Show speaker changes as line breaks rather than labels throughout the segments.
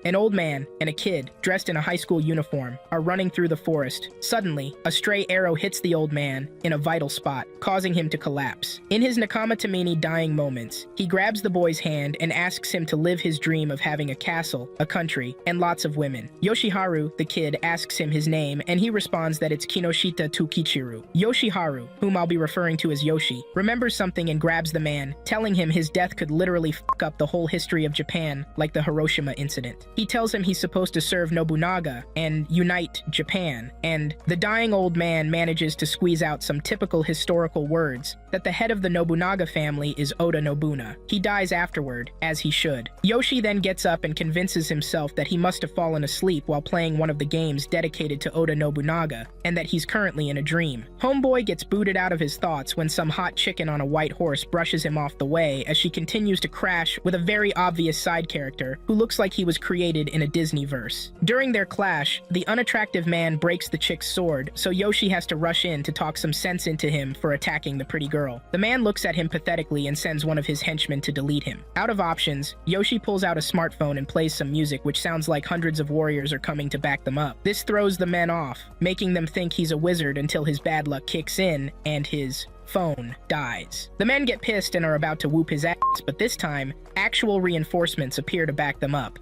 An old man and a kid, dressed in a high school uniform, are running through the forest. Suddenly, a stray arrow hits the old man in a vital spot, causing him to collapse. In his Nakama Tamini dying moments, he grabs the boy's hand and asks him to live his dream of having a castle, a country, and lots of women. Yoshiharu, the kid, asks him his name, and he responds that it's Kinoshita Tukichiru. Yoshiharu, whom I'll be referring to as Yoshi, remembers something and grabs the man, telling him his death could literally fuck up the whole history of Japan, like the Hiroshima incident. He tells him he's supposed to serve Nobunaga and unite Japan, and the dying old man manages to squeeze out some typical historical words that the head of the Nobunaga family is Oda Nobuna. He dies afterward, as he should. Yoshi then gets up and convinces himself that he must have fallen asleep while playing one of the games dedicated to Oda Nobunaga, and that he's currently in a dream. Homeboy gets booted out of his thoughts when some hot chicken on a white horse brushes him off the way as she continues to crash with a very obvious side character who looks like he was created in a Disney-verse. During their clash, the unattractive man breaks the chick's sword, so Yoshi has to rush in to talk some sense into him for attacking the pretty girl. The man looks at him pathetically and sends one of his henchmen to delete him. Out of options, Yoshi pulls out a smartphone and plays some music which sounds like hundreds of warriors are coming to back them up. This throws the men off, making them think he's a wizard until his bad luck kicks in and his phone dies. The men get pissed and are about to whoop his ass, but this time, actual reinforcements appear to back them up.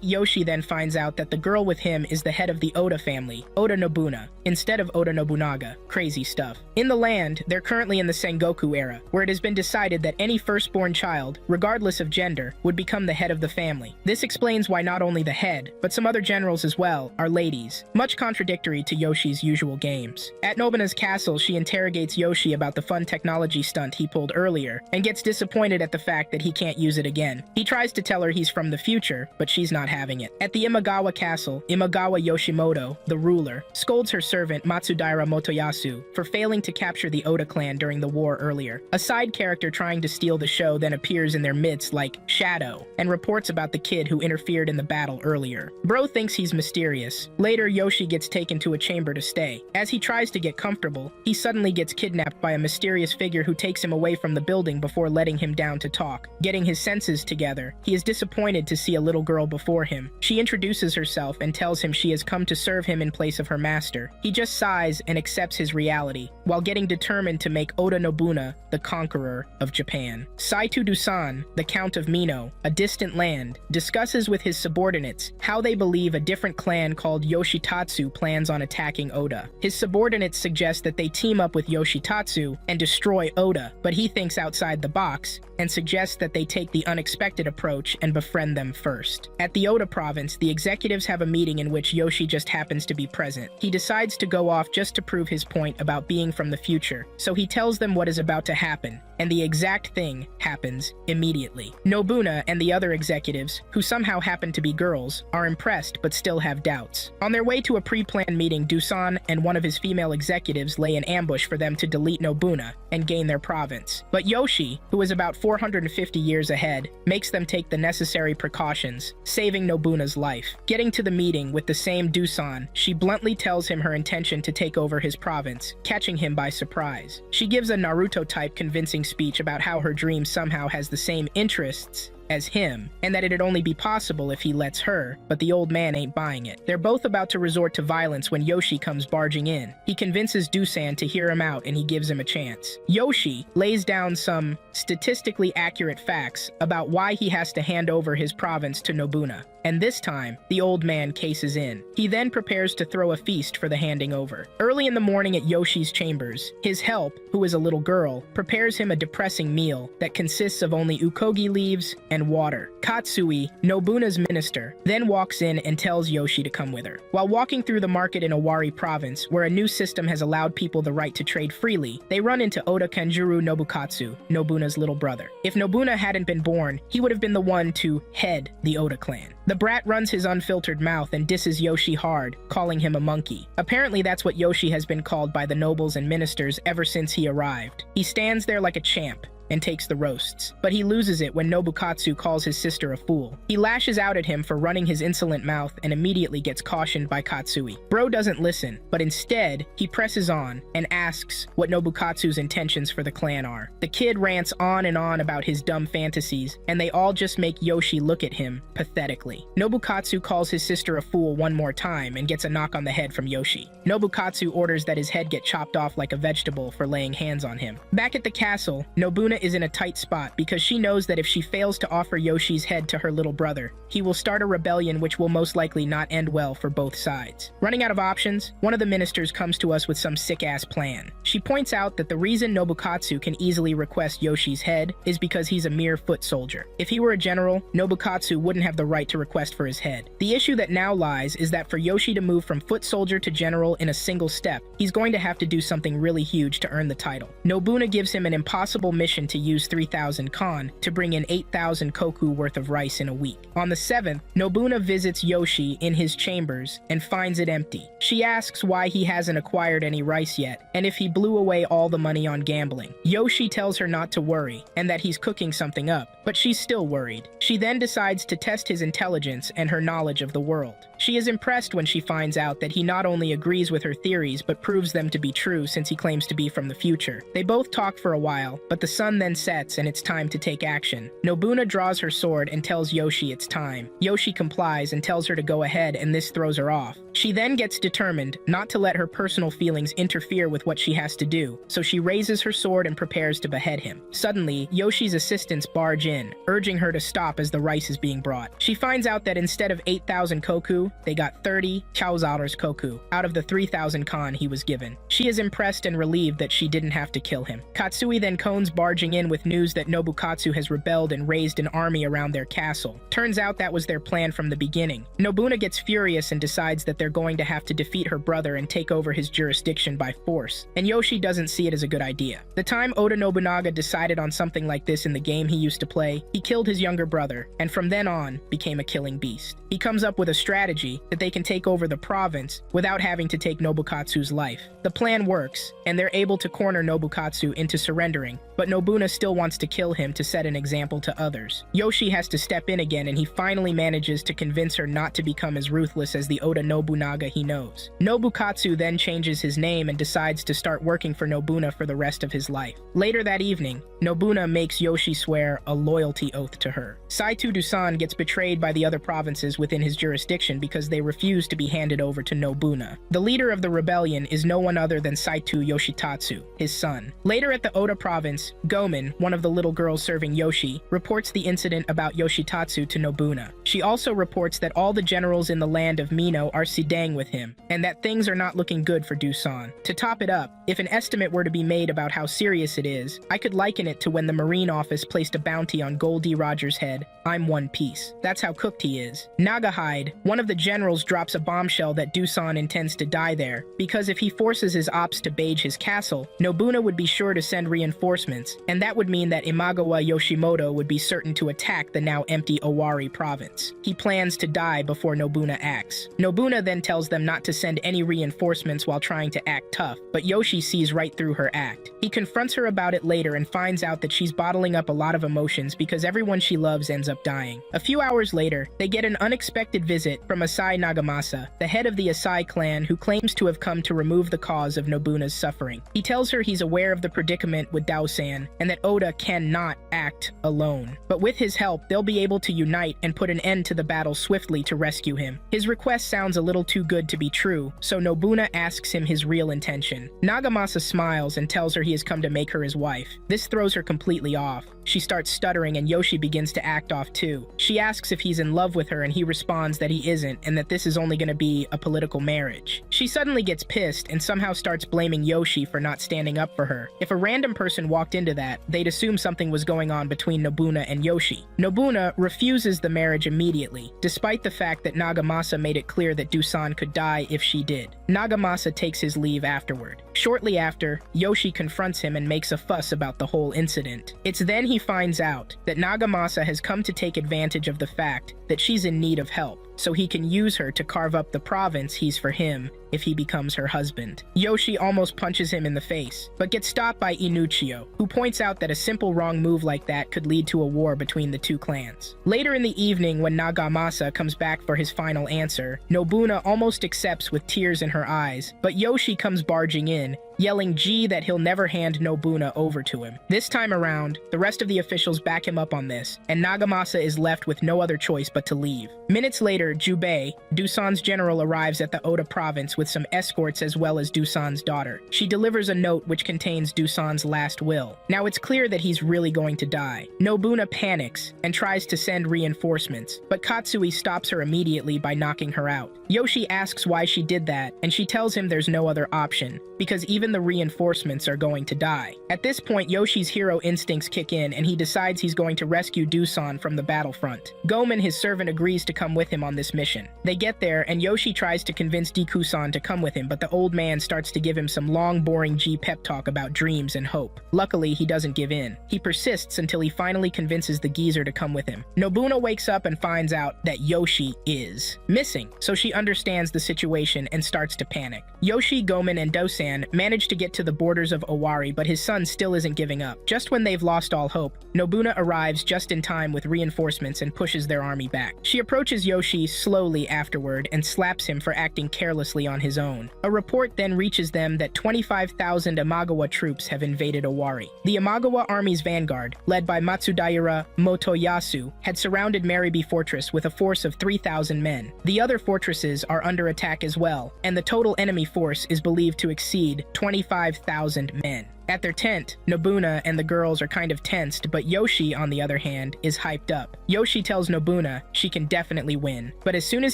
Yoshi then finds out that the girl with him is the head of the Oda family, Oda Nobuna, instead of Oda Nobunaga. Crazy stuff. In the land, they're currently in the Sengoku era, where it has been decided that any firstborn child, regardless of gender, would become the head of the family. This explains why not only the head, but some other generals as well, are ladies, much contradictory to Yoshi's usual games. At Nobuna's castle, she interrogates Yoshi about the fun technology stunt he pulled earlier, and gets disappointed at the fact that he can't use it again. He tries to tell her he's from the future, but she's not having it. At the Imagawa castle, Imagawa Yoshimoto, the ruler, scolds her servant Matsudaira Motoyasu for failing to capture the Oda clan during the war earlier. A side character trying to steal the show then appears in their midst like Shadow, and reports about the kid who interfered in the battle earlier. Bro thinks he's mysterious. Later, Yoshi gets taken to a chamber to stay. As he tries to get comfortable, he suddenly gets kidnapped by a mysterious figure who takes him away from the building before letting him down to talk. Getting his senses together, he is disappointed to see a little girl before him. She introduces herself and tells him she has come to serve him in place of her master. He just sighs and accepts his reality, while getting determined to make Oda Nobuna the conqueror of Japan. Saito Dusan, the Count of Mino, a distant land, discusses with his subordinates how they believe a different clan called Yoshitatsu plans on attacking Oda. His subordinates suggest that they team up with Yoshitatsu and destroy Oda, but he thinks outside the box and suggests that they take the unexpected approach and befriend them first. At the Oda province, the executives have a meeting in which Yoshi just happens to be present. He decides to go off just to prove his point about being from the future, so he tells them what is about to happen, and the exact thing happens immediately. Nobuna and the other executives, who somehow happen to be girls, are impressed but still have doubts. On their way to a pre-planned meeting, Dusan and one of his female executives lay an ambush for them to delete Nobuna and gain their province. But Yoshi, who is about 450 years ahead, makes them take the necessary precautions, saving Nobuna's life. Getting to the meeting with the same Dusan, she bluntly tells him her intention to take over his province, catching him by surprise. She gives a Naruto-type convincing speech about how her dream somehow has the same interests as him, and that it'd only be possible if he lets her, but the old man ain't buying it. They're both about to resort to violence when Yoshi comes barging in. He convinces Dusan to hear him out and he gives him a chance. Yoshi lays down some statistically accurate facts about why he has to hand over his province to Nobuna, and this time, the old man cases in. He then prepares to throw a feast for the handing over. Early in the morning at Yoshi's chambers, his help, who is a little girl, prepares him a depressing meal that consists of only ukogi leaves and water. Katsui, Nobuna's minister, then walks in and tells Yoshi to come with her. While walking through the market in Owari province, where a new system has allowed people the right to trade freely, they run into Oda Kanjuro Nobukatsu, Nobuna's little brother. If Nobuna hadn't been born, he would have been the one to head the Oda clan. The brat runs his unfiltered mouth and disses Yoshi hard, calling him a monkey. Apparently that's what Yoshi has been called by the nobles and ministers ever since he arrived. He stands there like a champ, and takes the roasts. But he loses it when Nobukatsu calls his sister a fool. He lashes out at him for running his insolent mouth and immediately gets cautioned by Katsui. Bro doesn't listen, but instead, he presses on and asks what Nobukatsu's intentions for the clan are. The kid rants on and on about his dumb fantasies, and they all just make Yoshi look at him pathetically. Nobukatsu calls his sister a fool one more time and gets a knock on the head from Yoshi. Nobukatsu orders that his head get chopped off like a vegetable for laying hands on him. Back at the castle, Nobuna is in a tight spot because she knows that if she fails to offer Yoshi's head to her little brother, he will start a rebellion which will most likely not end well for both sides. Running out of options, one of the ministers comes to us with some sick-ass plan. She points out that the reason Nobukatsu can easily request Yoshi's head is because he's a mere foot soldier. If he were a general, Nobukatsu wouldn't have the right to request for his head. The issue that now lies is that for Yoshi to move from foot soldier to general in a single step, he's going to have to do something really huge to earn the title. Nobuna gives him an impossible mission to use 3,000 kon to bring in 8,000 koku worth of rice in a week. On the 7th, Nobuna visits Yoshi in his chambers and finds it empty. She asks why he hasn't acquired any rice yet, and if he blew away all the money on gambling. Yoshi tells her not to worry, and that he's cooking something up, but she's still worried. She then decides to test his intelligence and her knowledge of the world. She is impressed when she finds out that he not only agrees with her theories, but proves them to be true since he claims to be from the future. They both talk for a while, but the sun then sets and it's time to take action. Nobuna draws her sword and tells Yoshi it's time. Yoshi complies and tells her to go ahead, and this throws her off. She then gets determined not to let her personal feelings interfere with what she has to do, so she raises her sword and prepares to behead him. Suddenly, Yoshi's assistants barge in, urging her to stop as the rice is being brought. She finds out that instead of 8,000 koku, they got 30 Chowzaro's koku out of the 3,000 kon he was given. She is impressed and relieved that she didn't have to kill him. Katsui then comes barging in with news that Nobukatsu has rebelled and raised an army around their castle. Turns out that was their plan from the beginning. Nobuna gets furious and decides that they're going to have to defeat her brother and take over his jurisdiction by force, and Yoshi doesn't see it as a good idea. The time Oda Nobunaga decided on something like this in the game he used to play, he killed his younger brother, and from then on, became a killing beast. He comes up with a strategy that they can take over the province without having to take Nobukatsu's life. The plan works, and they're able to corner Nobukatsu into surrendering, but Nobuna still wants to kill him to set an example to others. Yoshi has to step in again, and he finally manages to convince her not to become as ruthless as the Oda Nobunaga he knows. Nobukatsu then changes his name and decides to start working for Nobuna for the rest of his life. Later that evening, Nobuna makes Yoshi swear a loyalty oath to her. Saitu Dusan gets betrayed by the other provinces within his jurisdiction because they refuse to be handed over to Nobuna. The leader of the rebellion is no one other than Saitu Yoshitatsu, his son. Later at the Oda province, Gomen, one of the little girls serving Yoshi, reports the incident about Yoshitatsu to Nobuna. She also reports that all the generals in the land of Mino are sidang with him, and that things are not looking good for Dusan. To top it up, if an estimate were to be made about how serious it is, I could liken it to when the Marine office placed a bounty on Goldie Roger's head. I'm one piece. That's how cooked he is. Nagahide, one of the generals, drops a bombshell that Dusan intends to die there, because if he forces his ops to bage his castle, Nobuna would be sure to send reinforcements, and that would mean that Imagawa Yoshimoto would be certain to attack the now empty Owari province. He plans to die before Nobuna acts. Nobuna then tells them not to send any reinforcements while trying to act tough, but Yoshi sees right through her act. He confronts her about it later and finds out that she's bottling up a lot of emotions because everyone she loves ends up dying. A few hours later, they get an unexpected visit from Asai Nagamasa, the head of the Asai clan, who claims to have come to remove the cause of Nobuna's suffering. He tells her he's aware of the predicament with Dao-san and that Oda cannot act alone. But with his help, they'll be able to unite and put an end to the battle swiftly to rescue him. His request sounds a little too good to be true, so Nobuna asks him his real intention. Nagamasa smiles and tells her he has come to make her his wife. This throws her completely off. She starts stuttering and Yoshi begins to act off too. She asks if he's in love with her and he responds that he isn't and that this is only going to be a political marriage. She suddenly gets pissed and somehow starts blaming Yoshi for not standing up for her. If a random person walked into that, they'd assume something was going on between Nobuna and Yoshi. Nobuna refuses the marriage immediately, despite the fact that Nagamasa made it clear that Dusan could die if she did. Nagamasa takes his leave afterward. Shortly after, Yoshi confronts him and makes a fuss about the whole incident. It's then he finds out that Nagamasa has come to take advantage of the fact that she's in need of help, so he can use her to carve up the province he's for him if he becomes her husband. Yoshi almost punches him in the face, but gets stopped by Inuchio, who points out that a simple wrong move like that could lead to a war between the two clans. Later in the evening, when Nagamasa comes back for his final answer, Nobuna almost accepts with tears in her eyes, but Yoshi comes barging in, yelling G that he'll never hand Nobuna over to him. This time around, the rest of the officials back him up on this, and Nagamasa is left with no other choice but to leave. Minutes later, Jubei, Dusan's general, arrives at the Oda province with some escorts as well as Dusan's daughter. She delivers a note which contains Dusan's last will. Now it's clear that he's really going to die. Nobuna panics and tries to send reinforcements, but Katsui stops her immediately by knocking her out. Yoshi asks why she did that, and she tells him there's no other option, because even the reinforcements are going to die. At this point, Yoshi's hero instincts kick in, and he decides he's going to rescue Dusan from the battlefront. Gomen, his servant, agrees to come with him on this mission. They get there, and Yoshi tries to convince Deku-san to come with him, but the old man starts to give him some long, boring G pep talk about dreams and hope. Luckily, he doesn't give in. He persists until he finally convinces the geezer to come with him. Nobuna wakes up and finds out that Yoshi is missing, so she understands the situation and starts to panic. Yoshi, Gomen, and Dosan manage to get to the borders of Owari, but his son still isn't giving up. Just when they've lost all hope, Nobuna arrives just in time with reinforcements and pushes their army back. She approaches Yoshi slowly afterward and slaps him for acting carelessly on his own. A report then reaches them that 25,000 Imagawa troops have invaded Owari. The Imagawa army's vanguard, led by Matsudaira Motoyasu, had surrounded Maribi Fortress with a force of 3,000 men. The other fortresses are under attack as well, and the total enemy force is believed to exceed 25,000 men. At their tent, Nobuna and the girls are kind of tensed, but Yoshi, on the other hand, is hyped up. Yoshi tells Nobuna she can definitely win, but as soon as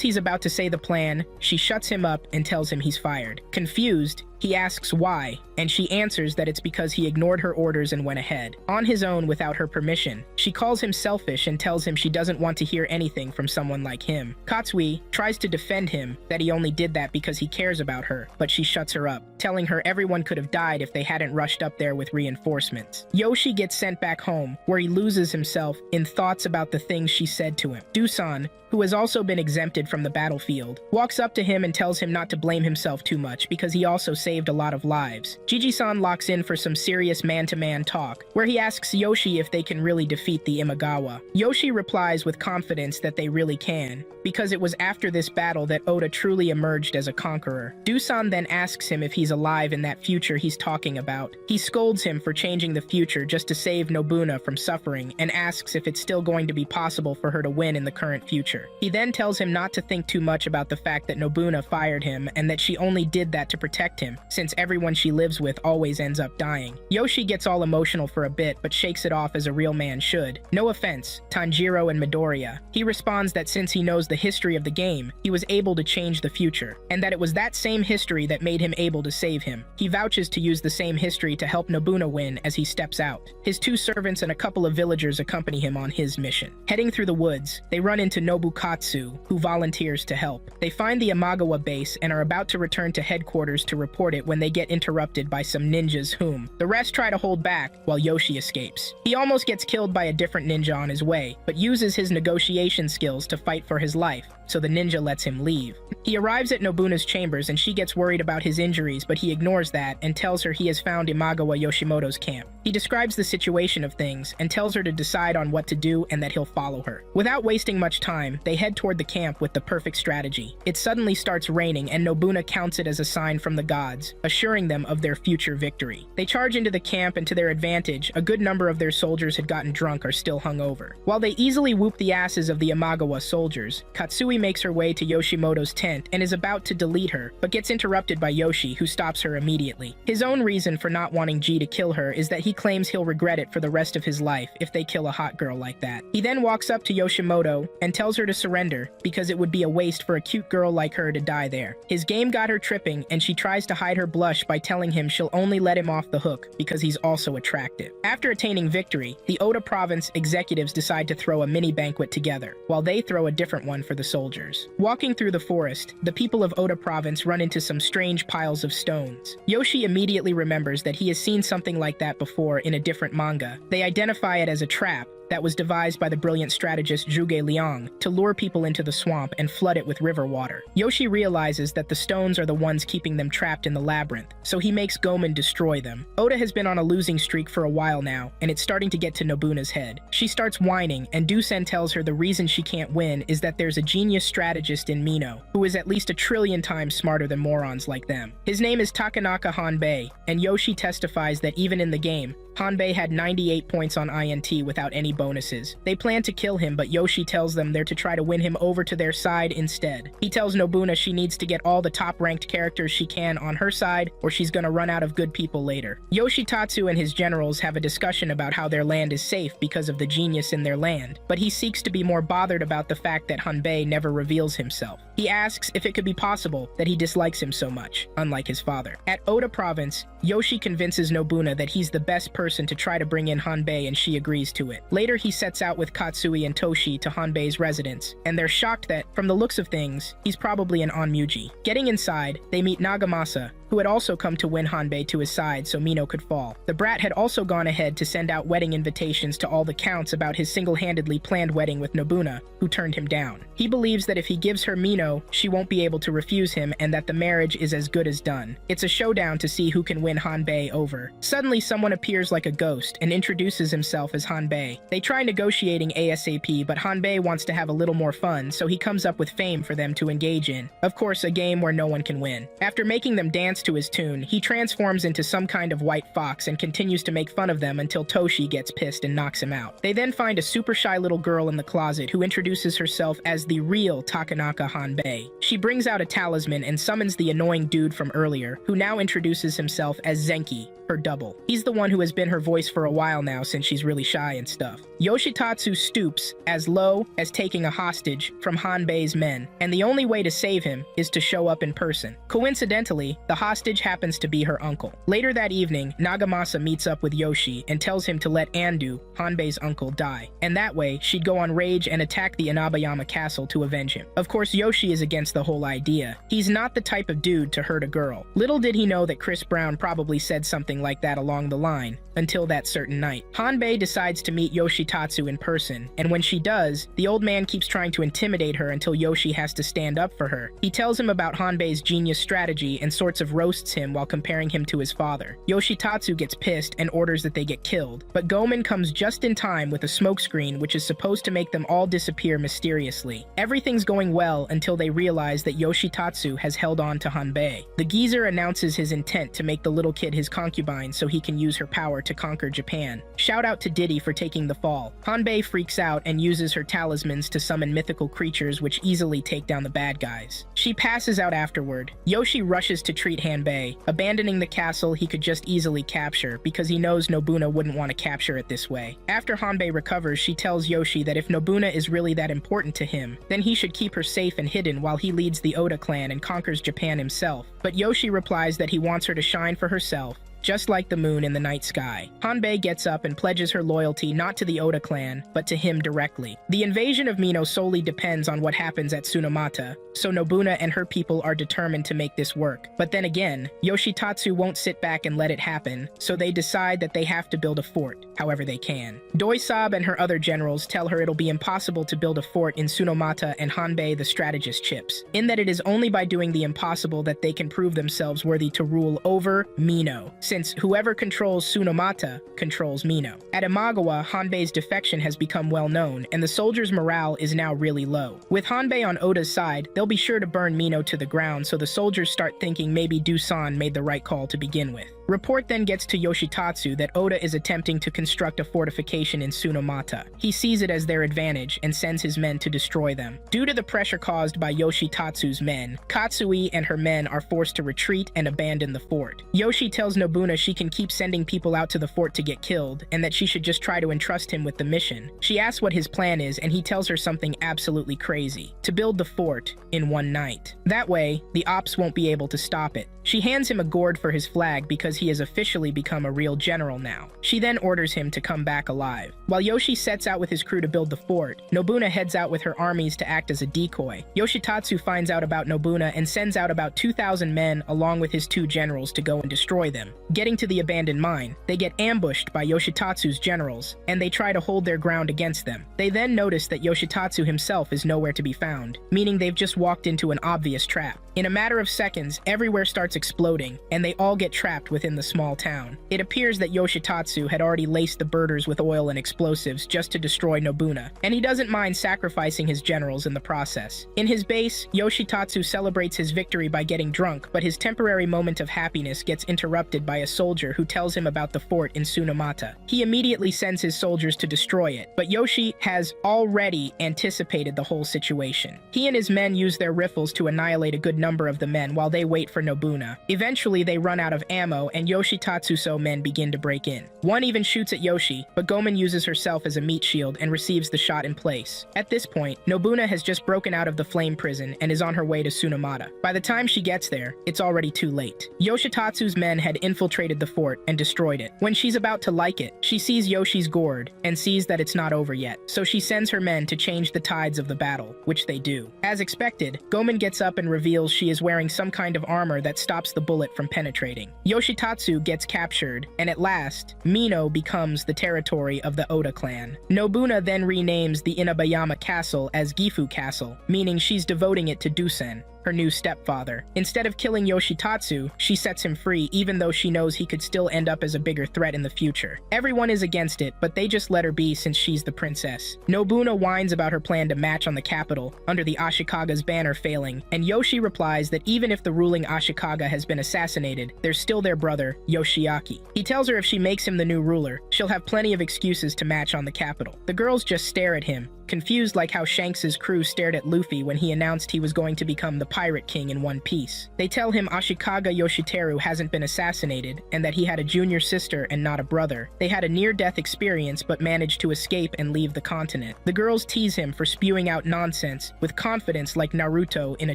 he's about to say the plan, she shuts him up and tells him he's fired. Confused, he asks why, and she answers that it's because he ignored her orders and went ahead, on his own without her permission. She calls him selfish and tells him she doesn't want to hear anything from someone like him. Katsui tries to defend him that he only did that because he cares about her, but she shuts her up, telling her everyone could have died if they hadn't rushed up there with reinforcements. Yoshi gets sent back home, where he loses himself in thoughts about the things she said to him. Dusan, who has also been exempted from the battlefield, walks up to him and tells him not to blame himself too much because he also saved a lot of lives. Jiji-san locks in for some serious man-to-man talk, where he asks Yoshi if they can really defeat the Imagawa. Yoshi replies with confidence that they really can, because it was after this battle that Oda truly emerged as a conqueror. Dusan then asks him if he's alive in that future he's talking about. He scolds him for changing the future just to save Nobuna from suffering, and asks if it's still going to be possible for her to win in the current future. He then tells him not to think too much about the fact that Nobuna fired him and that she only did that to protect him, since everyone she lives with always ends up dying. Yoshi gets all emotional for a bit, but shakes it off as a real man should. No offense, Tanjiro and Midoriya. He responds that since he knows the history of the game, he was able to change the future, and that it was that same history that made him able to save him. He vouches to use the same history to help Nobuna win as he steps out. His two servants and a couple of villagers accompany him on his mission. Heading through the woods, they run into Nobukatsu, who volunteers to help. They find the Imagawa base and are about to return to headquarters to report it when they get interrupted by some ninjas whom the rest try to hold back while Yoshi escapes. He almost gets killed by a different ninja on his way, but uses his negotiation skills to fight for his life, so the ninja lets him leave. He arrives at Nobuna's chambers and she gets worried about his injuries, but he ignores that and tells her he has found Imagawa Yoshimoto's camp. He describes the situation of things and tells her to decide on what to do and that he'll follow her. Without wasting much time, they head toward the camp with the perfect strategy. It suddenly starts raining and Nobuna counts it as a sign from the gods, assuring them of their future victory. They charge into the camp, and to their advantage, a good number of their soldiers had gotten drunk or still hungover. While they easily whoop the asses of the Imagawa soldiers, Katsui makes her way to Yoshimoto's tent and is about to delete her, but gets interrupted by Yoshi, who stops her immediately. His own reason for not wanting G to kill her is that he claims he'll regret it for the rest of his life if they kill a hot girl like that. He then walks up to Yoshimoto and tells her to surrender because it would be a waste for a cute girl like her to die there. His game got her tripping, and she tries to hide her blush by telling him she'll only let him off the hook because he's also attractive. After attaining victory, the Oda province executives decide to throw a mini banquet together, while they throw a different one for the soldiers. Walking through the forest, the people of Oda province run into some strange piles of stones. Yoshi immediately remembers that he has seen something like that before in a different manga. They identify it as a trap, that was devised by the brilliant strategist Zhuge Liang to lure people into the swamp and flood it with river water. Yoshi realizes that the stones are the ones keeping them trapped in the labyrinth, so he makes Gomen destroy them. Oda has been on a losing streak for a while now, and it's starting to get to Nobuna's head. She starts whining, and Dusen tells her the reason she can't win is that there's a genius strategist in Mino, who is at least 1,000,000,000 times smarter than morons like them. His name is Takanaka Hanbei, and Yoshi testifies that even in the game, Hanbei had 98 points on INT without any bonuses. They plan to kill him, but Yoshi tells them they're to try to win him over to their side instead. He tells Nobuna she needs to get all the top-ranked characters she can on her side, or she's gonna run out of good people later. Yoshitatsu and his generals have a discussion about how their land is safe because of the genius in their land, but he seeks to be more bothered about the fact that Hanbei never reveals himself. He asks if it could be possible that he dislikes him so much, unlike his father. At Oda Province, Yoshi convinces Nobuna that he's the best person to try to bring in Hanbei, and she agrees to it. Later, he sets out with Katsui and Toshi to Hanbei's residence, and they're shocked that, from the looks of things, he's probably an Onmuji. Getting inside, they meet Nagamasa, who had also come to win Hanbei to his side so Mino could fall. The brat had also gone ahead to send out wedding invitations to all the counts about his single-handedly planned wedding with Nobuna, who turned him down. He believes that if he gives her Mino, she won't be able to refuse him and that the marriage is as good as done. It's a showdown to see who can win Hanbei over. Suddenly, someone appears like a ghost and introduces himself as Hanbei. They try negotiating ASAP, but Hanbei wants to have a little more fun, so he comes up with fame for them to engage in. Of course, a game where no one can win. After making them dance to his tune, he transforms into some kind of white fox and continues to make fun of them until Toshi gets pissed and knocks him out. They then find a super shy little girl in the closet who introduces herself as the real Takanaka Hanbei. She brings out a talisman and summons the annoying dude from earlier, who now introduces himself as Zenki, her double. He's the one who has been her voice for a while now since she's really shy and stuff. Yoshitatsu stoops as low as taking a hostage from Hanbei's men, and the only way to save him is to show up in person. Coincidentally, the hostage happens to be her uncle. Later that evening, Nagamasa meets up with Yoshi and tells him to let Andu, Hanbei's uncle, die, and that way she'd go on rage and attack the Inabayama castle to avenge him. Of course, Yoshi is against the whole idea. He's not the type of dude to hurt a girl. Little did he know that Chris Brown probably said something like that along the line, until that certain night. Hanbei decides to meet Yoshitatsu in person, and when she does, the old man keeps trying to intimidate her until Yoshi has to stand up for her. He tells him about Hanbei's genius strategy and sorts of roasts him while comparing him to his father. Yoshitatsu gets pissed and orders that they get killed, but Gomen comes just in time with a smokescreen which is supposed to make them all disappear mysteriously. Everything's going well until they realize that Yoshitatsu has held on to Hanbei. The geezer announces his intent to make the little kid his concubine so he can use her power to conquer Japan. Shout out to Diddy for taking the fall. Hanbei freaks out and uses her talismans to summon mythical creatures which easily take down the bad guys. She passes out afterward. Yoshi rushes to treat Hanbei, abandoning the castle he could just easily capture because he knows Nobuna wouldn't want to capture it this way. After Hanbei recovers, she tells Yoshi that if Nobuna is really that important to him, then he should keep her safe and hidden while he leads the Oda clan and conquers Japan himself. But Yoshi replies that he wants her to shine for herself, just like the moon in the night sky. Hanbei gets up and pledges her loyalty not to the Oda clan, but to him directly. The invasion of Mino solely depends on what happens at Tsunomata, so Nobuna and her people are determined to make this work. But then again, Yoshitatsu won't sit back and let it happen, so they decide that they have to build a fort, however they can. Doisab and her other generals tell her it'll be impossible to build a fort in Tsunomata, and Hanbei the strategist chips, in that it is only by doing the impossible that they can prove themselves worthy to rule over Mino, since whoever controls Tsunomata controls Mino. At Imagawa, Hanbei's defection has become well known, and the soldiers' morale is now really low. With Hanbei on Oda's side, they'll be sure to burn Mino to the ground, so the soldiers start thinking maybe Dusan made the right call to begin with. Report then gets to Yoshitatsu that Oda is attempting to construct a fortification in Tsunomata. He sees it as their advantage and sends his men to destroy them. Due to the pressure caused by Yoshitatsu's men, Katsui and her men are forced to retreat and abandon the fort. Yoshi tells Nobuna she can keep sending people out to the fort to get killed, and that she should just try to entrust him with the mission. She asks what his plan is, and he tells her something absolutely crazy: to build the fort in one night. That way, the ops won't be able to stop it. She hands him a gourd for his flag because he has officially become a real general now. She then orders him him to come back alive. While Yoshi sets out with his crew to build the fort, Nobuna heads out with her armies to act as a decoy. Yoshitatsu finds out about Nobuna and sends out about 2,000 men along with his 2 generals to go and destroy them. Getting to the abandoned mine, they get ambushed by Yoshitatsu's generals, and they try to hold their ground against them. They then notice that Yoshitatsu himself is nowhere to be found, meaning they've just walked into an obvious trap. In a matter of seconds, everywhere starts exploding, and they all get trapped within the small town. It appears that Yoshitatsu had already laced the birders with oil and explosives just to destroy Nobuna, and he doesn't mind sacrificing his generals in the process. In his base, Yoshitatsu celebrates his victory by getting drunk, but his temporary moment of happiness gets interrupted by a soldier who tells him about the fort in Tsunomata. He immediately sends his soldiers to destroy it, but Yoshi has already anticipated the whole situation. He and his men use their riffles to annihilate a good number of the men while they wait for Nobuna. Eventually, they run out of ammo, and Yoshitatsu's men begin to break in. One even shoots at Yoshi, but Gomen uses herself as a meat shield and receives the shot in place. At this point, Nobuna has just broken out of the flame prison and is on her way to Tsunomata. By the time she gets there, it's already too late. Yoshitatsu's men had infiltrated the fort and destroyed it. When she's about to like it, she sees Yoshi's gourd and sees that it's not over yet, so she sends her men to change the tides of the battle, which they do. As expected, Gomen gets up and reveals she is wearing some kind of armor that stops the bullet from penetrating. Yoshitatsu gets captured, and at last, Mino becomes the territory of the Oda clan. Nobuna then renames the Inabayama castle as Gifu Castle, meaning she's devoting it to Dusen, her new stepfather. Instead of killing Yoshitatsu, she sets him free even though she knows he could still end up as a bigger threat in the future. Everyone is against it, but they just let her be since she's the princess. Nobuna whines about her plan to match on the capital under the Ashikaga's banner failing, and Yoshi replies that even if the ruling Ashikaga has been assassinated, there's still their brother, Yoshiaki. He tells her if she makes him the new ruler, she'll have plenty of excuses to match on the capital. The girls just stare at him, confused like how Shanks' crew stared at Luffy when he announced he was going to become the Pirate King in One Piece. They tell him Ashikaga Yoshiteru hasn't been assassinated, and that he had a junior sister and not a brother. They had a near-death experience but managed to escape and leave the continent. The girls tease him for spewing out nonsense with confidence like Naruto in a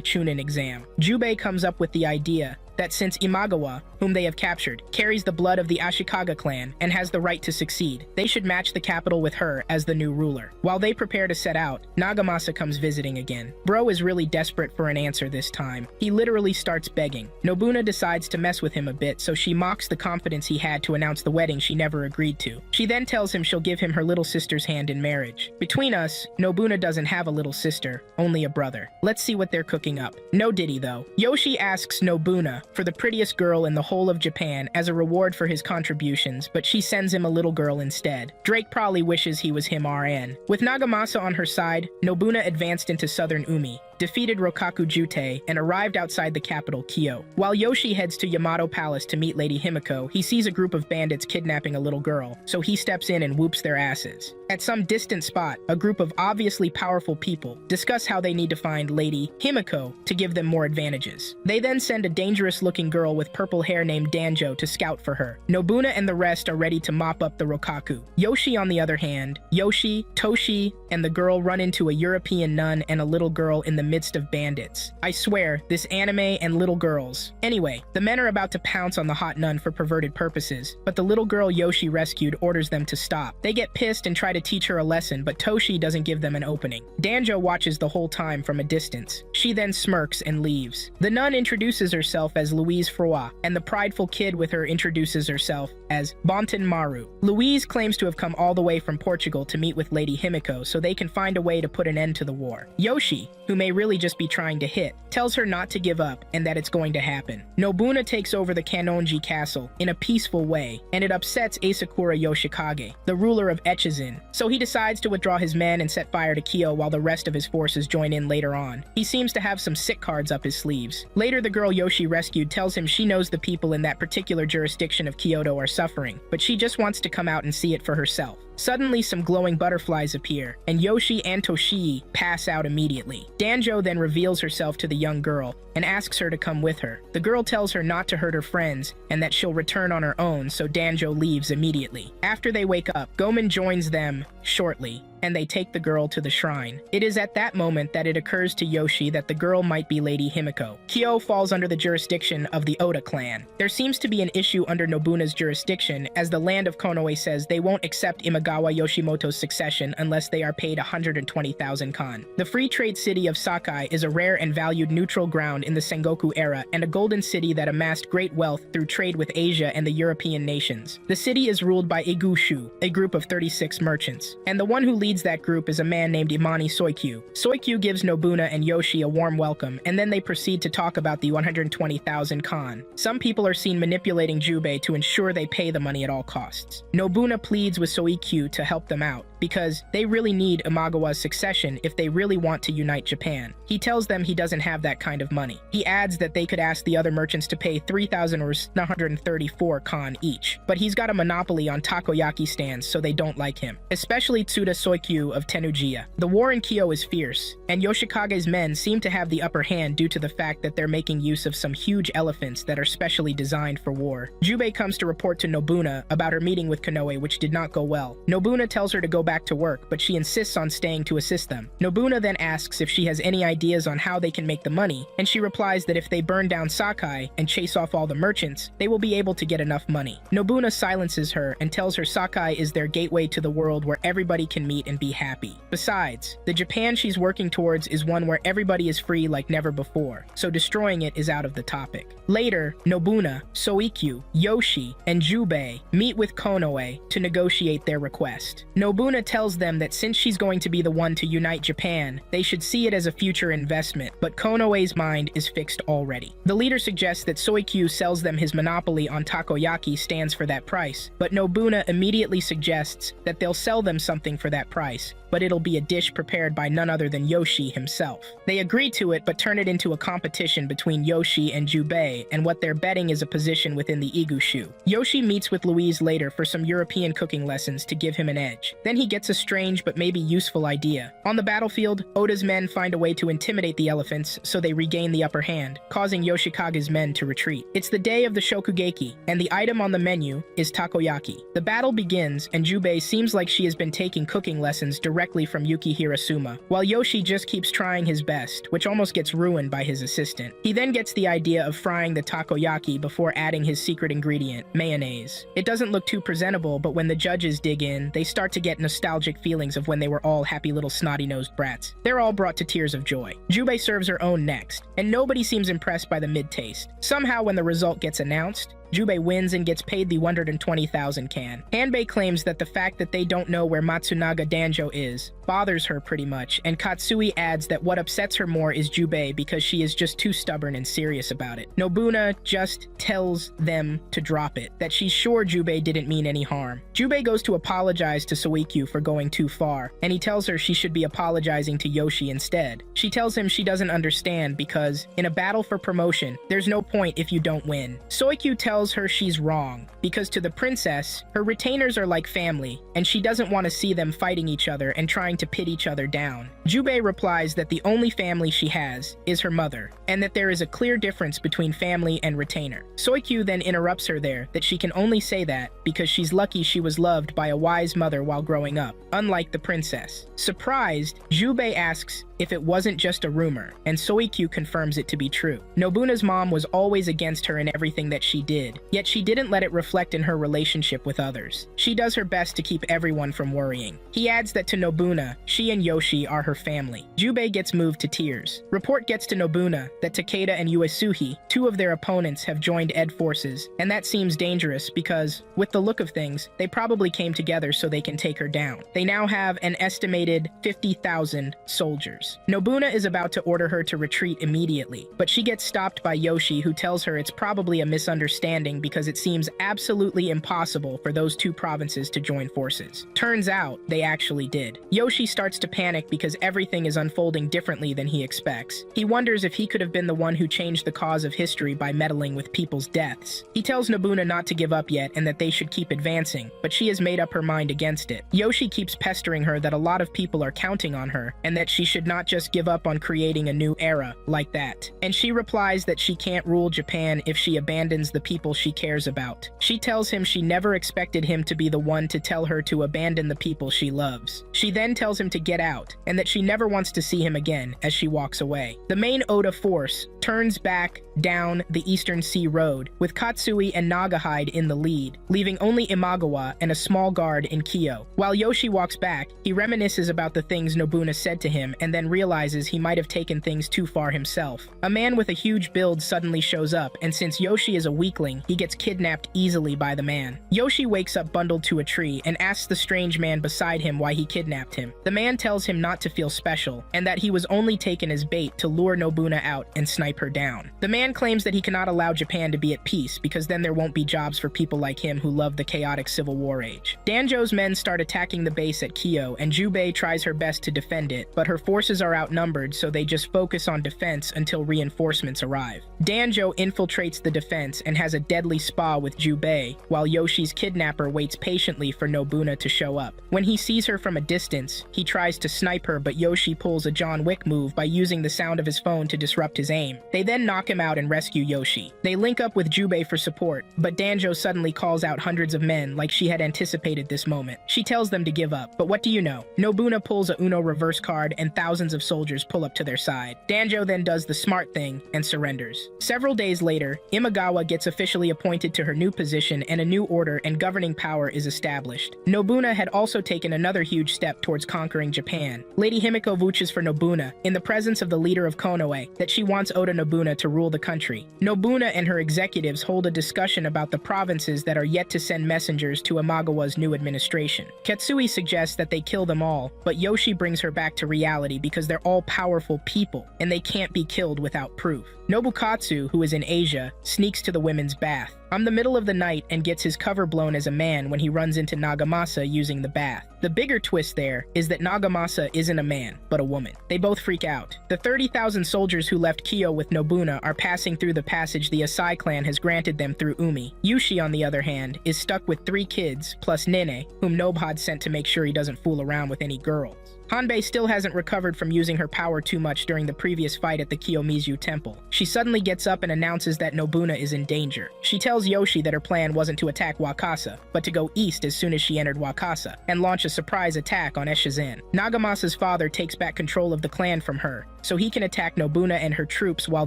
Chunin exam. Jubei comes up with the idea that since Imagawa, whom they have captured, carries the blood of the Ashikaga clan and has the right to succeed, they should match the capital with her as the new ruler. While they prepare to set out, Nagamasa comes visiting again. Bro is really desperate for an answer this time. He literally starts begging. Nobuna decides to mess with him a bit, so she mocks the confidence he had to announce the wedding she never agreed to. She then tells him she'll give him her little sister's hand in marriage. Between us, Nobuna doesn't have a little sister, only a brother. Let's see what they're cooking up. No diddy though. Yoshi asks Nobuna for the prettiest girl in the whole of Japan as a reward for his contributions, but she sends him a little girl instead. Drake probably wishes he was him RN. With Nagamasa on her side, Nobuna advanced into southern Umi, defeated Rokaku Jutei, and arrived outside the capital, Kyo. While Yoshi heads to Yamato Palace to meet Lady Himiko, he sees a group of bandits kidnapping a little girl, so he steps in and whoops their asses. At some distant spot, a group of obviously powerful people discuss how they need to find Lady Himiko to give them more advantages. They then send a dangerous-looking girl with purple hair named Danjo to scout for her. Nobuna and the rest are ready to mop up the Rokaku. Yoshi, on the other hand, Yoshi, Toshi, and the girl run into a European nun and a little girl in the midst of bandits. I swear, this anime and little girls. Anyway, the men are about to pounce on the hot nun for perverted purposes, but the little girl Yoshi rescued orders them to stop. They get pissed and try to teach her a lesson, but Toshi doesn't give them an opening. Danjo watches the whole time from a distance. She then smirks and leaves. The nun introduces herself as Louise Froid, and the prideful kid with her introduces herself as Bonten Maru. Louise claims to have come all the way from Portugal to meet with Lady Himiko so they can find a way to put an end to the war. Yoshi, who may really just be trying to hit, tells her not to give up and that it's going to happen. Nobuna takes over the Kanonji castle in a peaceful way, and it upsets Asakura Yoshikage, the ruler of Echizen, so he decides to withdraw his men and set fire to Kyo while the rest of his forces join in later on. He seems to have some sick cards up his sleeves. Later, the girl Yoshi rescued tells him she knows the people in that particular jurisdiction of Kyoto are suffering, but she just wants to come out and see it for herself. Suddenly, some glowing butterflies appear, and Yoshi and Toshii pass out immediately. Danjo then reveals herself to the young girl and asks her to come with her. The girl tells her not to hurt her friends and that she'll return on her own, so Danjo leaves immediately. After they wake up, Gomen joins them, shortly, and they take the girl to the shrine. It is at that moment that it occurs to Yoshi that the girl might be Lady Himiko. Kyo falls under the jurisdiction of the Oda clan. There seems to be an issue under Nobuna's jurisdiction, as the land of Konoe says they won't accept Imagawa Yoshimoto's succession unless they are paid 120,000 kan. The free trade city of Sakai is a rare and valued neutral ground in the Sengoku era and a golden city that amassed great wealth through trade with Asia and the European nations. The city is ruled by Igushu, a group of 36 merchants, and the one who leads that group is a man named Imani Soikyu. Soikyu gives Nobuna and Yoshi a warm welcome, and then they proceed to talk about the 120,000 kan. Some people are seen manipulating Jubei to ensure they pay the money at all costs. Nobuna pleads with Soikyu to help them out, because they really need Imagawa's succession if they really want to unite Japan. He tells them he doesn't have that kind of money. He adds that they could ask the other merchants to pay 3,000 or 934 kan each, but he's got a monopoly on takoyaki stands, so they don't like him, especially Tsuda Soikyu of Tenujiya. The war in Kyo is fierce, and Yoshikage's men seem to have the upper hand due to the fact that they're making use of some huge elephants that are specially designed for war. Jubei comes to report to Nobuna about her meeting with Konoe, which did not go well. Nobuna tells her to go back to work, but she insists on staying to assist them. Nobuna then asks if she has any ideas on how they can make the money, and she replies that if they burn down Sakai and chase off all the merchants, they will be able to get enough money. Nobuna silences her and tells her Sakai is their gateway to the world where everybody can meet and be happy. Besides, the Japan she's working towards is one where everybody is free like never before, so destroying it is out of the topic. Later, Nobuna, Soikyu, Yoshi, and Jubei meet with Konoe to negotiate their request. Nobuna tells them that since she's going to be the one to unite Japan, they should see it as a future investment, but Konoe's mind is fixed already. The leader suggests that Soikyu sells them his monopoly on takoyaki stands for that price, but Nobuna immediately suggests that they'll sell them something for that price, but it'll be a dish prepared by none other than Yoshi himself. They agree to it, but turn it into a competition between Yoshi and Jubei, and what they're betting is a position within the Igushu. Yoshi meets with Louise later for some European cooking lessons to give him an edge. Then he gets a strange but maybe useful idea. On the battlefield, Oda's men find a way to intimidate the elephants, so they regain the upper hand, causing Yoshikage's men to retreat. It's the day of the Shokugeki, and the item on the menu is takoyaki. The battle begins, and Jubei seems like she has been taking cooking lessons directly from Yuki Hirasuma, while Yoshi just keeps trying his best, which almost gets ruined by his assistant. He then gets the idea of frying the takoyaki before adding his secret ingredient, mayonnaise. It doesn't look too presentable, but when the judges dig in, they start to get nostalgic feelings of when they were all happy little snotty-nosed brats. They're all brought to tears of joy. Jubei serves her own next, and nobody seems impressed by the mid-taste. Somehow when the result gets announced, Jubei wins and gets paid the 120,000 kan. Hanbei claims that the fact that they don't know where Matsunaga Danjo is bothers her pretty much, and Katsui adds that what upsets her more is Jubei because she is just too stubborn and serious about it. Nobuna just tells them to drop it, that she's sure Jubei didn't mean any harm. Jubei goes to apologize to Soikyu for going too far, and he tells her she should be apologizing to Yoshi instead. She tells him she doesn't understand because, in a battle for promotion, there's no point if you don't win. Soikyu tells her she's wrong, because to the princess, her retainers are like family, and she doesn't want to see them fighting each other and trying to pit each other down. Jubei replies that the only family she has is her mother, and that there is a clear difference between family and retainer. Soikyu then interrupts her there that she can only say that because she's lucky she was loved by a wise mother while growing up, unlike the princess. Surprised, Jubei asks if it wasn't just a rumor, and Soikyu confirms it to be true. Nobuna's mom was always against her in everything that she did, yet she didn't let it reflect in her relationship with others. She does her best to keep everyone from worrying. He adds that to Nobuna, she and Yoshi are her family. Jubei gets moved to tears. Report gets to Nobuna that Takeda and Uesugi, two of their opponents, have joined Ed forces, and that seems dangerous because, with the look of things, they probably came together so they can take her down. They now have an estimated 50,000 soldiers. Nobuna is about to order her to retreat immediately, but she gets stopped by Yoshi, who tells her it's probably a misunderstanding because it seems absolutely impossible for those two provinces to join forces. Turns out, they actually did. Yoshi starts to panic because everything is unfolding differently than he expects. He wonders if he could have been the one who changed the cause of history by meddling with people's deaths. He tells Nobuna not to give up yet and that they should keep advancing, but she has made up her mind against it. Yoshi keeps pestering her that a lot of people are counting on her and that she should not not just give up on creating a new era like that. And she replies that she can't rule Japan if she abandons the people she cares about. She tells him she never expected him to be the one to tell her to abandon the people she loves. She then tells him to get out, and that she never wants to see him again as she walks away. The main Oda force turns back down the Eastern Sea Road, with Katsui and Nagahide in the lead, leaving only Imagawa and a small guard in Kyo. While Yoshi walks back, he reminisces about the things Nobuna said to him and then realizes he might have taken things too far himself. A man with a huge build suddenly shows up, and since Yoshi is a weakling, he gets kidnapped easily by the man. Yoshi wakes up bundled to a tree and asks the strange man beside him why he kidnapped him. The man tells him not to feel special, and that he was only taken as bait to lure Nobuna out and snipe her down. The man claims that he cannot allow Japan to be at peace because then there won't be jobs for people like him who love the chaotic Civil War age. Danjo's men start attacking the base at Kyo, and Jubei tries her best to defend it, but her forces are outnumbered, so they just focus on defense until reinforcements arrive. Danjo infiltrates the defense and has a deadly spa with Jubei, while Yoshi's kidnapper waits patiently for Nobuna to show up. When he sees her from a distance, he tries to snipe her, but Yoshi pulls a John Wick move by using the sound of his phone to disrupt his aim. They then knock him out and rescue Yoshi. They link up with Jubei for support, but Danjo suddenly calls out hundreds of men like she had anticipated this moment. She tells them to give up, but what do you know? Nobuna pulls a Uno reverse card and thousands of soldiers pull up to their side. Danjo then does the smart thing and surrenders. Several days later, Imagawa gets officially appointed to her new position and a new order and governing power is established. Nobuna had also taken another huge step towards conquering Japan. Lady Himiko vouches for Nobuna, in the presence of the leader of Konoe, that she wants Oda Nobuna to rule the country. Nobuna and her executives hold a discussion about the provinces that are yet to send messengers to Imagawa's new administration. Katsui suggests that they kill them all, but Yoshi brings her back to reality because they're all powerful people, and they can't be killed without proof. Nobukatsu, who is in Asia, sneaks to the women's bath. On the middle of the night and gets his cover blown as a man when he runs into Nagamasa using the bath. The bigger twist there is that Nagamasa isn't a man, but a woman. They both freak out. The 30,000 soldiers who left Kyo with Nobuna are passing through the passage the Asai clan has granted them through Umi. Yushi, on the other hand, is stuck with 3 kids, plus Nene, whom Nobhad sent to make sure he doesn't fool around with any girls. Hanbei still hasn't recovered from using her power too much during the previous fight at the Kiyomizu temple. She suddenly gets up and announces that Nobuna is in danger. She tells Yoshi that her plan wasn't to attack Wakasa, but to go east as soon as she entered Wakasa, and launch a surprise attack on Eshizen. Nagamasa's father takes back control of the clan from her, so he can attack Nobuna and her troops while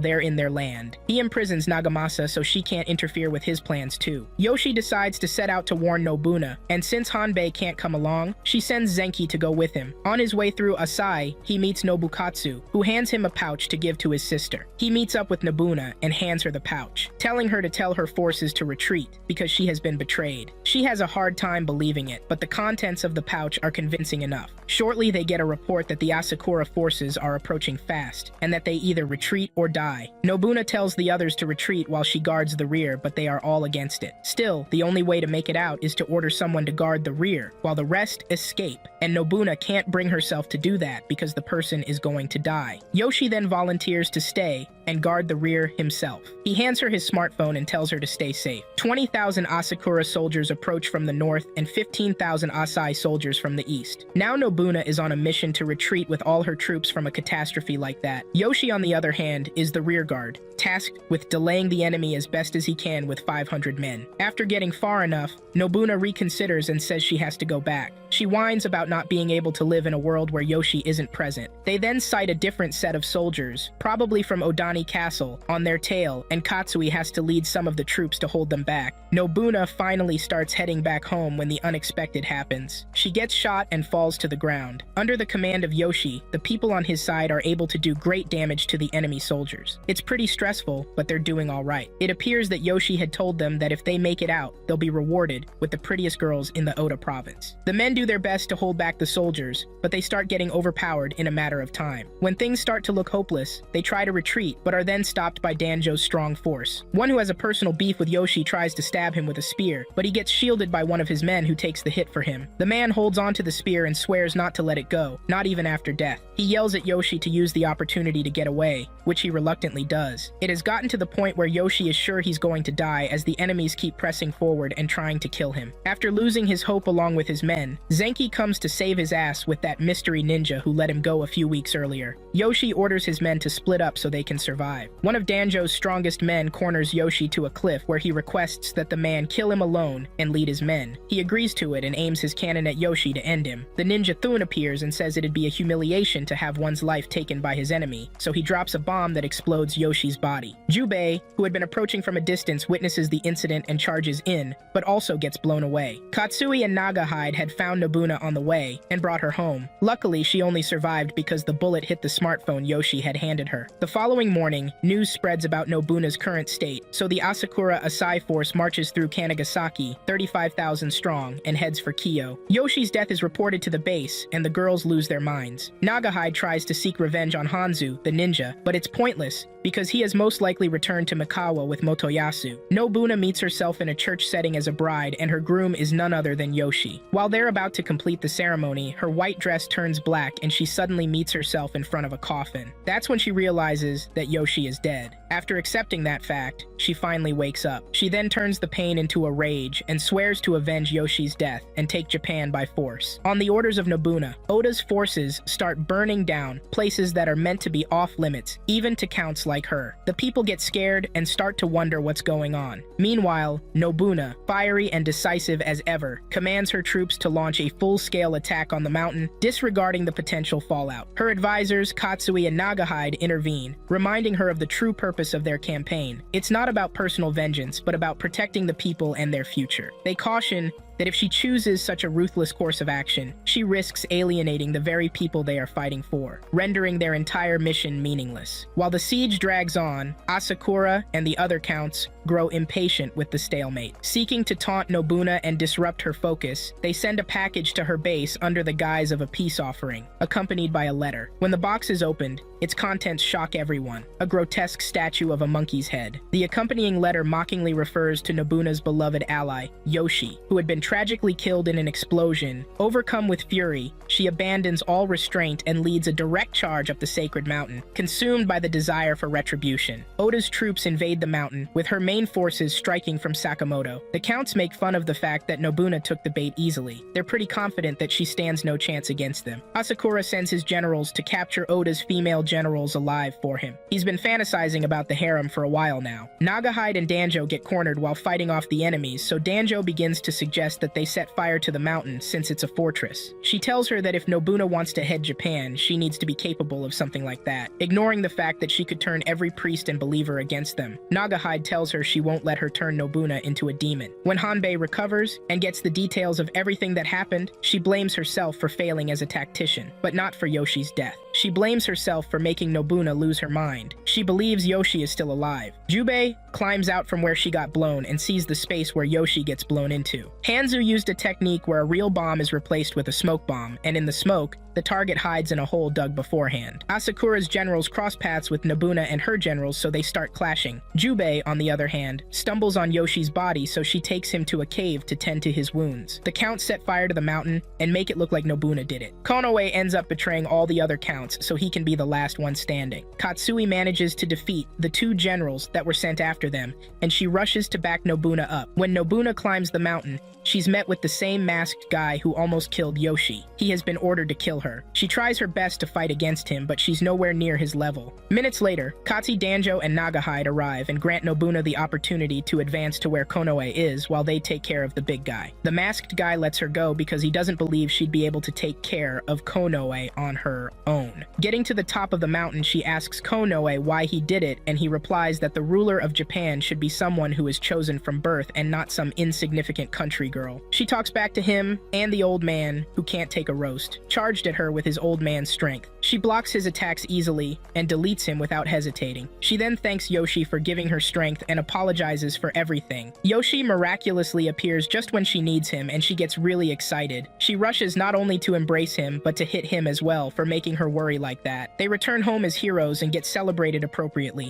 they're in their land. He imprisons Nagamasa so she can't interfere with his plans too. Yoshi decides to set out to warn Nobuna, and since Hanbei can't come along, she sends Zenki to go with him. On his way through Asai, he meets Nobukatsu, who hands him a pouch to give to his sister. He meets up with Nobuna and hands her the pouch, telling her to tell her forces to retreat because she has been betrayed. She has a hard time believing it, but the contents of the pouch are convincing enough. Shortly, they get a report that the Asakura forces are approaching fast, and that they either retreat or die. Nobuna tells the others to retreat while she guards the rear, but they are all against it. Still, the only way to make it out is to order someone to guard the rear, while the rest escape, and Nobuna can't bring herself to do that because the person is going to die. Yoshi then volunteers to stay and guard the rear himself. He hands her his smartphone and tells her to stay safe. 20,000 Asakura soldiers approach from the north and 15,000 Asai soldiers from the east. Now Nobuna is on a mission to retreat with all her troops from a catastrophe like that. Yoshi, on the other hand, is the rear guard, tasked with delaying the enemy as best as he can with 500 men. After getting far enough, Nobuna reconsiders and says she has to go back. She whines about not being able to live in a world where Yoshi isn't present. They then sight a different set of soldiers, probably from Odani Castle, on their tail, and Katsui has to lead some of the troops to hold them back. Nobuna finally starts heading back home when the unexpected happens. She gets shot and falls to the ground. Under the command of Yoshi, the people on his side are able to do great damage to the enemy soldiers. It's pretty stressful, but they're doing all right. It appears that Yoshi had told them that if they make it out, they'll be rewarded with the prettiest girls in the Oda province. The men do their best to hold back the soldiers, but they start getting overpowered in a matter of time. When things start to look hopeless, they try to retreat, but are then stopped by Danjo's strong force. One who has a personal beef with Yoshi tries to stab him with a spear, but he gets shielded by one of his men who takes the hit for him. The man holds onto the spear and swears not to let it go, not even after death. He yells at Yoshi to use the opportunity to get away, which he reluctantly does. It has gotten to the point where Yoshi is sure he's going to die as the enemies keep pressing forward and trying to kill him. After losing his hope along with his men, Zenki comes to save his ass with that mystery ninja who let him go a few weeks earlier. Yoshi orders his men to split up so they can survive. One of Danjo's strongest men corners Yoshi to a cliff where he requests that the man kill him alone and lead his men. He agrees to it and aims his cannon at Yoshi to end him. The ninja Thun appears and says it'd be a humiliation to have one's life taken by his enemy, so he drops a bomb that explodes Yoshi's body. Jubei, who had been approaching from a distance, witnesses the incident and charges in, but also gets blown away. Katsui and Nagahide had found Nobuna on the way and brought her home. Luckily, she only survived because the bullet hit the smartphone Yoshi had handed her. The following morning, news spreads about Nobuna's current state, so the Asakura Asai force marches through Kanagasaki, 35,000 strong, and heads for Kyo. Yoshi's death is reported to the base, and the girls lose their minds. Nagahide tries to seek revenge on Hanzu, the ninja, but it's pointless, because he has most likely returned to Mikawa with Motoyasu. Nobuna meets herself in a church setting as a bride, and her groom is none other than Yoshi. While they're about to complete the ceremony, her white dress turns black and she suddenly meets herself in front of a coffin. That's when she realizes that Yoshi is dead. After accepting that fact, she finally wakes up. She then turns the pain into a rage and swears to avenge Yoshi's death and take Japan by force. On the orders of Nobuna, Oda's forces start burning down places that are meant to be off limits, even to counts like her. The people get scared and start to wonder what's going on. Meanwhile, Nobuna, fiery and decisive as ever, commands her troops to launch a full-scale attack on the mountain, disregarding the potential fallout. Her advisors, Katsui and Nagahide, intervene, reminding her of the true purpose of their campaign. It's not about personal vengeance, but about protecting the people and their future. They caution that if she chooses such a ruthless course of action, she risks alienating the very people they are fighting for, rendering their entire mission meaningless. While the siege drags on, Asakura and the other counts grow impatient with the stalemate. Seeking to taunt Nobuna and disrupt her focus, they send a package to her base under the guise of a peace offering, accompanied by a letter. When the box is opened, its contents shock everyone. A grotesque statue of a monkey's head. The accompanying letter mockingly refers to Nobuna's beloved ally, Yoshi, who had been tragically killed in an explosion. Overcome with fury, she abandons all restraint and leads a direct charge up the sacred mountain, consumed by the desire for retribution. Oda's troops invade the mountain, with her main forces striking from Sakamoto. The counts make fun of the fact that Nobuna took the bait easily. They're pretty confident that she stands no chance against them. Asakura sends his generals to capture Oda's female generals alive for him. He's been fantasizing about the harem for a while now. Nagahide and Danjo get cornered while fighting off the enemies, so Danjo begins to suggest that they set fire to the mountain since it's a fortress. She tells her that if Nobuna wants to head Japan, she needs to be capable of something like that, ignoring the fact that she could turn every priest and believer against them. Nagahide tells her she won't let her turn Nobuna into a demon. When Hanbei recovers and gets the details of everything that happened, she blames herself for failing as a tactician, but not for Yoshi's death. She blames herself for making Nobuna lose her mind. She believes Yoshi is still alive. Jubei climbs out from where she got blown and sees the space where Yoshi gets blown into. Hanzu used a technique where a real bomb is replaced with a smoke bomb, and in the smoke, the target hides in a hole dug beforehand. Asakura's generals cross paths with Nobuna and her generals, so they start clashing. Jubei, on the other hand, stumbles on Yoshi's body, so she takes him to a cave to tend to his wounds. The counts set fire to the mountain and make it look like Nobuna did it. Konoe ends up betraying all the other counts, so he can be the last one standing. Katsui manages to defeat the two generals that were sent after them, and she rushes to back Nobuna up. When Nobuna climbs the mountain, she's met with the same masked guy who almost killed Yoshi. He has been ordered to kill her. She tries her best to fight against him, but she's nowhere near his level. Minutes later, Katsu, Danjo, and Nagahide arrive and grant Nobuna the opportunity to advance to where Konoe is while they take care of the big guy. The masked guy lets her go because he doesn't believe she'd be able to take care of Konoe on her own. Getting to the top of the mountain, she asks Konoe why he did it, and he replies that the ruler of Japan should be someone who is chosen from birth and not some insignificant country girl. She talks back to him and the old man, who can't take a roast, charged at her with his old man's strength. She blocks his attacks easily and deletes him without hesitating. She then thanks Yoshi for giving her strength and apologizes for everything. Yoshi miraculously appears just when she needs him, and she gets really excited. She rushes not only to embrace him, but to hit him as well for making her worry like that. They return home as heroes and get celebrated appropriately.